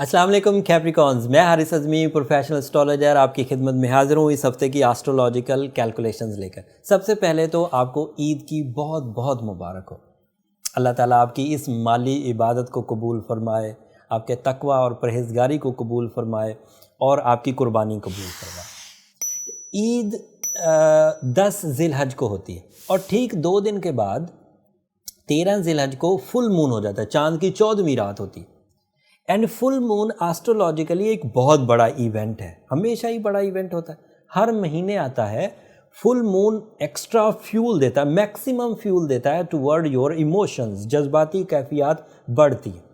السلام علیکم کیپریکونز، میں حارث اعظمی پروفیشنل اسٹرالوجر آپ کی خدمت میں حاضر ہوں اس ہفتے کی ایسٹرولوجیکل کیلکولیشنز لے کر۔ سب سے پہلے تو آپ کو عید کی بہت بہت مبارک ہو۔ اللہ تعالیٰ آپ کی اس مالی عبادت کو قبول فرمائے، آپ کے تقوی اور پرہیزگاری کو قبول فرمائے اور آپ کی قربانی قبول فرمائے۔ عید 10 ذی الحج کو ہوتی ہے اور ٹھیک 2 دن کے بعد 13 ذی الحج کو فل مون ہو جاتا ہے، چاند کی 14ویں رات ہوتی ہے۔ اینڈ فل مون ایسٹرولوجیکلی ایک بہت بڑا ایونٹ ہے، ہمیشہ ہی بڑا ایونٹ ہوتا ہے، ہر مہینے آتا ہے۔ فل مون ایکسٹرا فیول دیتا ہے، میکسیمم فیول دیتا ہے ٹورڈ یور ایموشنز، جذباتی کیفیات بڑھتی ہیں۔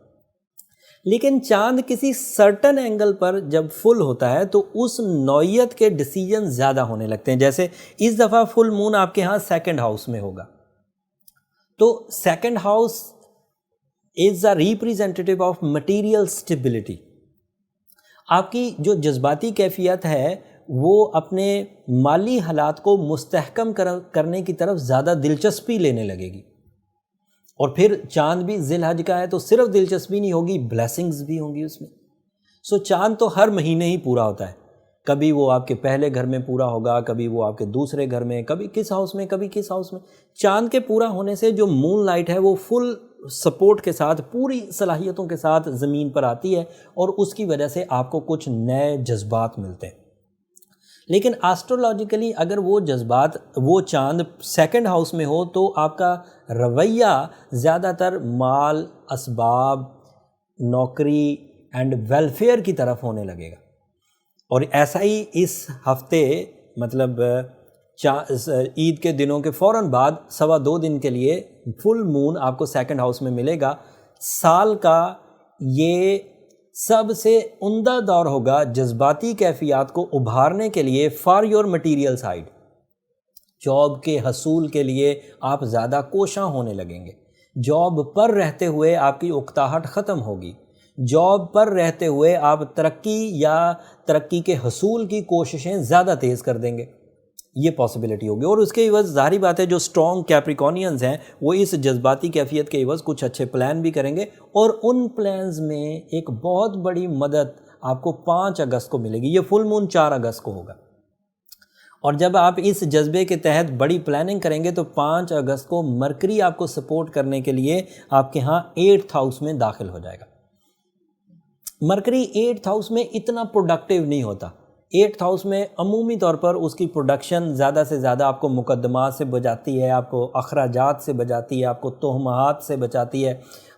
لیکن چاند کسی سرٹن اینگل پر جب فل ہوتا ہے تو اس نوعیت کے ڈیسیجن زیادہ ہونے لگتے ہیں۔ جیسے اس دفعہ فل مون آپ کے ہاں 2nd ہاؤس میں ہوگا، تو 2nd house is a representative of material stability۔ آپ کی جو جذباتی کیفیت ہے وہ اپنے مالی حالات کو مستحکم کرنے کی طرف زیادہ دلچسپی لینے لگے گی۔ اور پھر چاند بھی ذی الحج کا ہے تو صرف دلچسپی نہیں ہوگی، بلیسنگز بھی ہوں گی اس میں۔ سو چاند تو ہر مہینے ہی پورا ہوتا ہے، کبھی وہ آپ کے پہلے گھر میں پورا ہوگا، کبھی وہ آپ کے دوسرے گھر میں، کبھی کس ہاؤس میں، کبھی کس ہاؤس میں۔ چاند کے پورا ہونے سے جو مون لائٹ ہے وہ فل سپورٹ کے ساتھ، پوری صلاحیتوں کے ساتھ زمین پر آتی ہے اور اس کی وجہ سے آپ کو کچھ نئے جذبات ملتے ہیں۔ لیکن ایسٹرولوجیکلی اگر وہ جذبات، وہ چاند 2nd ہاؤس میں ہو تو آپ کا رویہ زیادہ تر مال، اسباب، نوکری اینڈ ویلفیئر کی طرف ہونے لگے گا۔ اور ایسا ہی اس ہفتے مطلب عید کے دنوں کے فوراً بعد 2.25 دن کے لیے فل مون آپ کو 2nd ہاؤس میں ملے گا۔ سال کا یہ سب سے عمدہ دور ہوگا جذباتی کیفیات کو ابھارنے کے لیے for your material side. Job کے حصول کے لیے آپ زیادہ کوشاں ہونے لگیں گے، جاب پر رہتے ہوئے آپ کی اکتاہٹ ختم ہوگی، جاب پر رہتے ہوئے آپ ترقی کے حصول کی کوششیں زیادہ تیز کر دیں گے، یہ پاسبلٹی ہوگی۔ اور اس کے عوض ظاہری بات ہے جو اسٹرانگ کیپریکونینز ہیں وہ اس جذباتی کیفیت کے عوض کچھ اچھے پلان بھی کریں گے، اور ان پلانز میں ایک بہت بڑی مدد آپ کو 5 اگست کو ملے گی۔ یہ فل مون 4 اگست کو ہوگا، اور جب آپ اس جذبے کے تحت بڑی پلاننگ کریں گے تو 5 اگست کو مرکری آپ کو سپورٹ کرنے کے لیے آپ کے ہاں 8th ہاؤس میں داخل ہو جائے گا۔ مرکری 8th ہاؤس میں اتنا پروڈکٹیو نہیں ہوتا۔ 8th ہاؤس میں عمومی طور پر اس کی پروڈکشن زیادہ سے زیادہ آپ کو مقدمات سے بچاتی ہے، آپ کو اخراجات سے بچاتی ہے، آپ کو تہمات سے بچاتی ہے،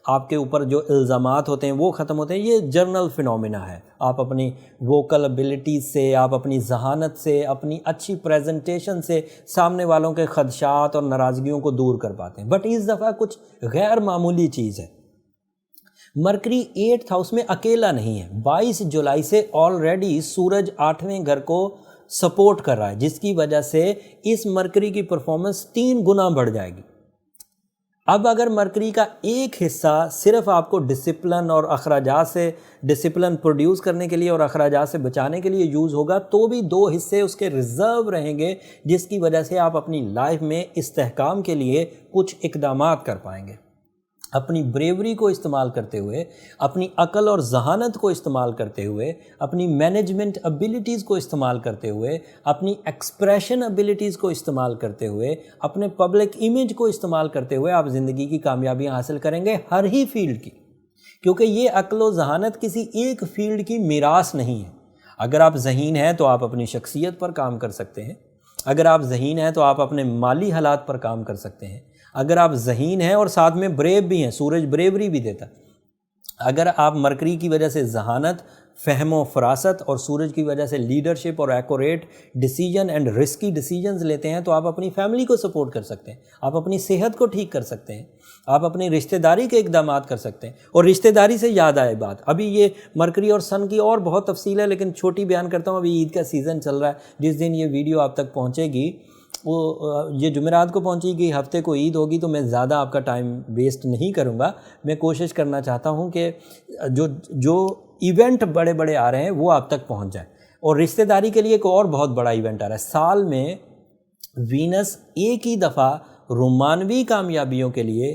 آپ کے اوپر جو الزامات ہوتے ہیں وہ ختم ہوتے ہیں۔ یہ جرنل فینومینا ہے، آپ اپنی ووکل ابیلٹیز سے، آپ اپنی ذہانت سے، اپنی اچھی پریزنٹیشن سے سامنے والوں کے خدشات اور ناراضگیوں کو دور کر پاتے ہیں۔ بٹ اس دفعہ کچھ غیر معمولی چیز ہے، مرکری 8th ہاؤس میں اکیلا نہیں ہے۔ 22 جولائی سے آلریڈی سورج 8ویں گھر کو سپورٹ کر رہا ہے، جس کی وجہ سے اس مرکری کی پرفارمنس 3 گنا بڑھ جائے گی۔ اب اگر مرکری کا ایک حصہ صرف آپ کو ڈسپلن اور اخراجات سے، ڈسپلن پروڈیوس کرنے کے لیے اور اخراجات سے بچانے کے لیے یوز ہوگا، تو بھی 2 حصے اس کے ریزرو رہیں گے، جس کی وجہ سے آپ اپنی لائف میں استحکام کے لیے کچھ اقدامات کر پائیں گے۔ اپنی بریوری کو استعمال کرتے ہوئے، اپنی عقل اور ذہانت کو استعمال کرتے ہوئے، اپنی مینجمنٹ ابیلٹیز کو استعمال کرتے ہوئے، اپنی ایکسپریشن ابیلٹیز کو استعمال کرتے ہوئے، اپنے پبلک امیج کو استعمال کرتے ہوئے آپ زندگی کی کامیابیاں حاصل کریں گے، ہر ہی فیلڈ کی، کیونکہ یہ عقل و ذہانت کسی ایک فیلڈ کی میراث نہیں ہے۔ اگر آپ ذہین ہیں تو آپ اپنی شخصیت پر کام کر سکتے ہیں، اگر آپ ذہین ہیں تو آپ اپنے مالی حالات پر کام کر سکتے ہیں، اگر آپ ذہین ہیں اور ساتھ میں بریو بھی ہیں، سورج بریوری بھی دیتا ہے، اگر آپ مرکری کی وجہ سے ذہانت، فہم و فراست اور سورج کی وجہ سے لیڈرشپ اور accurate decision and risky decisions لیتے ہیں، تو آپ اپنی فیملی کو سپورٹ کر سکتے ہیں، آپ اپنی صحت کو ٹھیک کر سکتے ہیں، آپ اپنی رشتہ داری کے اقدامات کر سکتے ہیں۔ اور رشتہ داری سے یاد آئے بات، ابھی یہ مرکری اور سن کی اور بہت تفصیل ہے لیکن چھوٹی بیان کرتا ہوں۔ ابھی عید کا سیزن چل رہا ہے، جس دن یہ ویڈیو آپ تک پہنچے گی یہ جمعرات کو پہنچے گی، ہفتے کو عید ہوگی، تو میں زیادہ آپ کا ٹائم ویسٹ نہیں کروں گا۔ میں کوشش کرنا چاہتا ہوں کہ جو ایونٹ بڑے بڑے آ رہے ہیں وہ آپ تک پہنچ جائیں۔ اور رشتہ داری کے لیے ایک اور بہت بڑا ایونٹ آ رہا ہے، سال میں وینس ایک ہی دفعہ رومانوی کامیابیوں کے لیے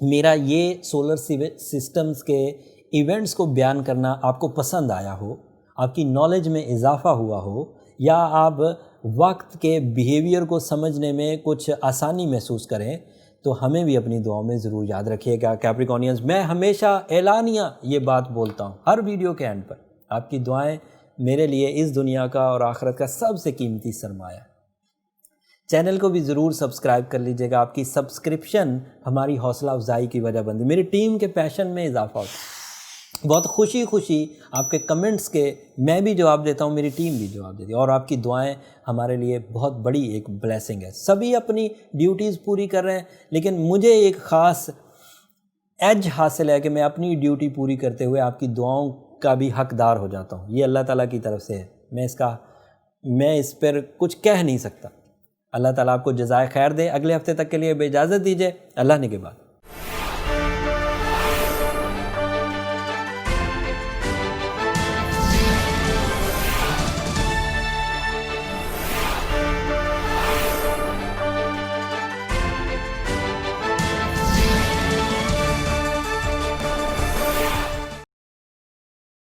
میرا یہ سولر سسٹمز کے ایونٹس کو بیان کرنا آپ کو پسند آیا ہو، آپ کی نالج میں اضافہ ہوا ہو، یا آپ وقت کے بیہیویئر کو سمجھنے میں کچھ آسانی محسوس کریں، تو ہمیں بھی اپنی دعاؤں میں ضرور یاد رکھیے گا۔ کیپریکونینز، میں ہمیشہ اعلانیہ یہ بات بولتا ہوں ہر ویڈیو کے اینڈ پر، آپ کی دعائیں میرے لیے اس دنیا کا اور آخرت کا سب سے قیمتی سرمایہ ہے۔ چینل کو بھی ضرور سبسکرائب کر لیجیے گا، آپ کی سبسکرپشن ہماری حوصلہ افزائی کی وجہ بنتی، میری ٹیم کے پیشن میں اضافہ ہوتا ہے۔ بہت خوشی آپ کے کمنٹس کے میں بھی جواب دیتا ہوں، میری ٹیم بھی جواب دیتی ہے، اور آپ کی دعائیں ہمارے لیے بہت بڑی ایک بلیسنگ ہے۔ سبھی اپنی ڈیوٹیز پوری کر رہے ہیں، لیکن مجھے ایک خاص ایج حاصل ہے کہ میں اپنی ڈیوٹی پوری کرتے ہوئے آپ کی دعاؤں کا بھی حقدار ہو جاتا ہوں۔ یہ اللہ تعالیٰ کی طرف سے ہے، میں اس پر کچھ کہہ نہیں سکتا۔ اللہ تعالیٰ آپ کو جزائے خیر دے۔ اگلے ہفتے تک کے لیے اجازت دیجیے، اللہ نگہبان۔